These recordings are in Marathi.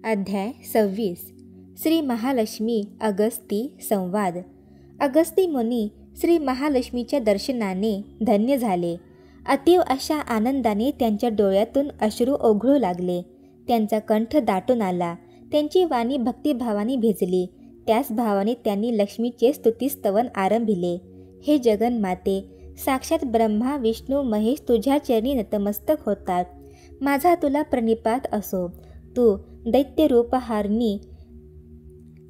अध्याय 26 श्री महालक्ष्मी अगस्ती संवाद। अगस्ती मुनी श्री महालक्ष्मीच्या दर्शनाने धन्य झाले. अतीव अशा आनंदाने त्यांच्या डोळ्यातून अश्रू ओघळू लागले. त्यांचा कंठ दाटून आला. त्यांची वाणी भक्तिभावाने भिजली. त्याच भावाने त्यांनी लक्ष्मीचे स्तुतिस्तवन आरंभिले. हे जगन्माते, साक्षात ब्रह्मा विष्णू महेश तुझ्या चरणी नतमस्तक होतात. माझा तुला प्रणिपात असो. तू दैत्यरूपहारिणी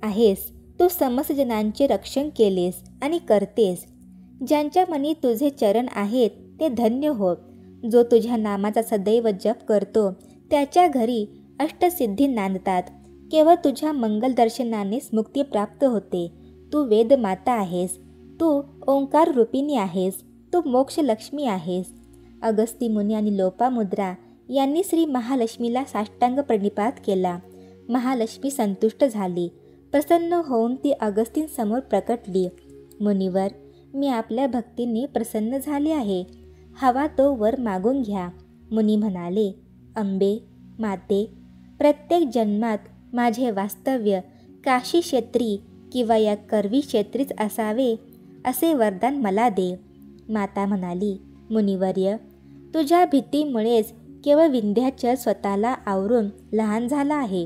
आहेस. तू समस्त जनांचे रक्षण केलेस आणि करतेस. ज्यांच्या मनी तुझे चरण आहेत ते धन्य होत. जो तुझ्या नामाचा सदैव जप करतो त्याच्या घरी अष्टसिद्धी नांदतात. केवळ तुझ्या मंगल दर्शनानेच मुक्ती प्राप्त होते. तू वेदमाता आहेस. तू ओंकार रूपिणी आहेस. तू मोक्षलक्ष्मी आहेस. अगस्ती मुनी आणि लोपामुद्रा यांनी श्री महालक्ष्मीला साष्टांग प्रणिपात केला. महालक्ष्मी संतुष्ट झाली. प्रसन्न होऊन ती अगस्तींसमोर प्रकटली. मुनिवर, मी आपल्या भक्तीने प्रसन्न झाले आहे. हवा तो वर मागून घ्या. मुनी म्हणाले, अंबे माते, प्रत्येक जन्मात माझे वास्तव्य काशी क्षेत्री किंवा या करवी क्षेत्रीच असावे असे वरदान मला दे. माता म्हणाली, मुनिवर्य, तुझ्या भीतीमुळेच केवळ विंध्याचल स्वतःला आवरून लहान झाला आहे.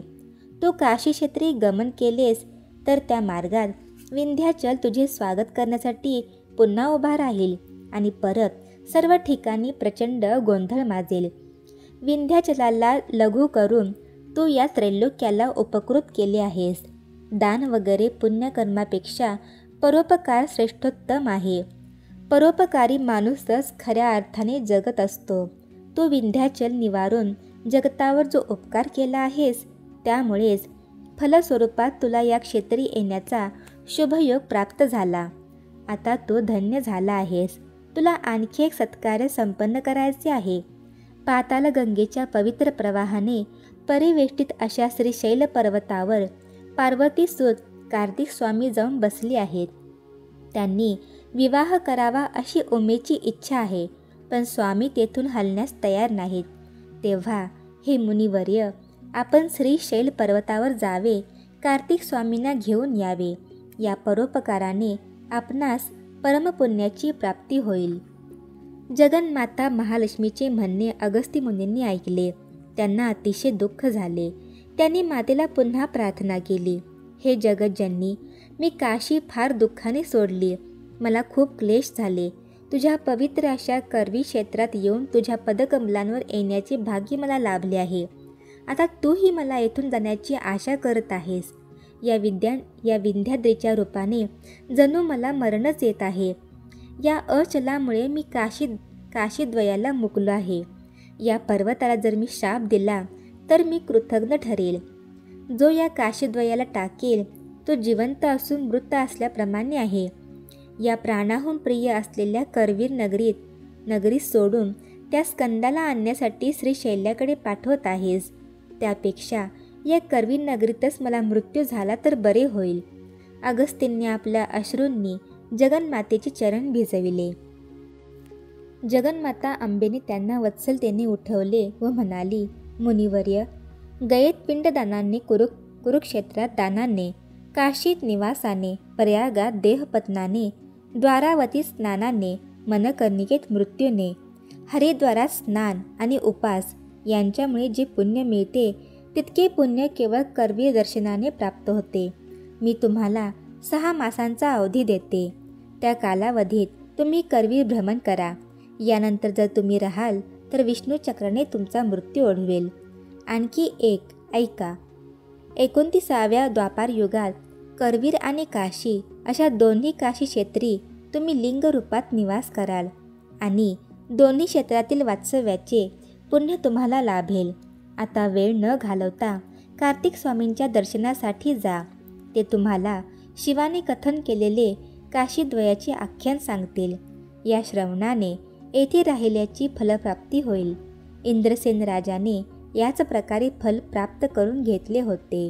तू काशी क्षेत्री गमन केलेस तर त्या मार्गात विंध्याचल तुझे स्वागत करण्यासाठी पुन्हा उभा राहील आणि परत सर्व ठिकाणी प्रचंड गोंधळ माजेल. विंध्याचलाला लघु करून तू या त्रैलोक्याला उपकृत केले आहेस. दान वगैरे पुण्यकर्मापेक्षा परोपकार श्रेष्ठोत्तम आहे. परोपकारी माणूसच खऱ्या अर्थाने जगत असतो. तू विंध्याचल निवारून जगतावर जो उपकार केला आहेस त्यामुळेच फलस्वरूपात तुला या क्षेत्री येण्याचा शुभयोग प्राप्त झाला. आता तू धन्य झाला आहेस. तुला आणखी एक सत्कार्य संपन्न करायचे आहे. पाताल गंगेच्या पवित्र प्रवाहाने परिवेष्टित अशा श्रीशैल पर्वतावर पार्वती सुत कार्तिक स्वामी जाऊन बसले आहेत. त्यांनी विवाह करावा अशी उमेची इच्छा आहे, पण स्वामी तेथून हलण्यास तयार नाहीत. तेव्हा हे मुनिवर्य, आपण श्रीशैल पर्वतावर जावे, कार्तिक स्वामींना घेऊन यावे. या परोपकाराने आपणास परमपुण्याची प्राप्ती होईल. जगन्माता महालक्ष्मीचे म्हणणे अगस्ती मुनींनी ऐकले. त्यांना अतिशय दुःख झाले. त्यांनी मातेला पुन्हा प्रार्थना केली, हे जगज्जननी, मी काशी फार दुःखाने सोडली. मला खूप क्लेश झाले. तुझ्या पवित्र अशा करवी क्षेत्रात येऊन तुझ्या पदकमलांवर येण्याचे भाग्य मला लाभले आहे. आता तूही मला येथून जाण्याची आशा करत आहेस. या विंध्याद्रीच्या रूपाने जणू मला मरणच येत आहे. या अचलामुळे मी काशीद्वयाला मुकलो आहे. या पर्वताला जर मी शाप दिला तर मी कृतज्ञ ठरेल. जो या काशीद्वयाला टाकेल तो जिवंत असून मृत असल्याप्रमाणे आहे. या प्राणाहून प्रिय असलेल्या करवीर नगरीत सोडून त्या स्कंदाला आणण्यासाठी श्रीशैल्याकडे पाठवत आहेस. त्यापेक्षा या करवीर नगरीतच मला मृत्यू झाला तर बरे होईल. अगस्तींनी आपल्या अश्रूंनी जगन्मातेचे चरण भिजविले. जगन्माता अंबेने त्यांना वत्सलतेने उठवले व म्हणाली, मुनिवर्य, गयेत पिंडदानाने कुरुक्षेत्रात दानाने, काशीत निवासाने, प्रयागात देहपतनाने, द्वारावती स्नानाने, मनकर्णिकेत मृत्यूने, हरिद्वारात स्नान आणि उपास यांच्यामुळे जे पुण्य मिळते तितके पुण्य केवळ करवीर दर्शनाने प्राप्त होते. मी तुम्हाला 6 मासांचा अवधी देते. त्या कालावधीत तुम्ही करवीर भ्रमण करा. यानंतर जर तुम्ही राहाल तर विष्णू चक्राने तुमचा मृत्यू ओढवेल. आणखी एक ऐका. 29व्या द्वापार युगात करवीर आणि काशी अशा दोन्ही काशी क्षेत्री तुम्ही लिंग रूपात निवास कराल आणि दोन्ही क्षेत्रातील वास्तव्याचे पुण्य तुम्हाला लाभेल. आता वेळ न घालवता कार्तिक स्वामींच्या दर्शनासाठी जा. ते तुम्हाला शिवाने कथन केलेले काशीद्वयाचे आख्यान सांगतील. या श्रवणाने येथे राहिल्याची फलप्राप्ती होईल. इंद्रसेन राजाने याच प्रकारे फल प्राप्त करून घेतले होते.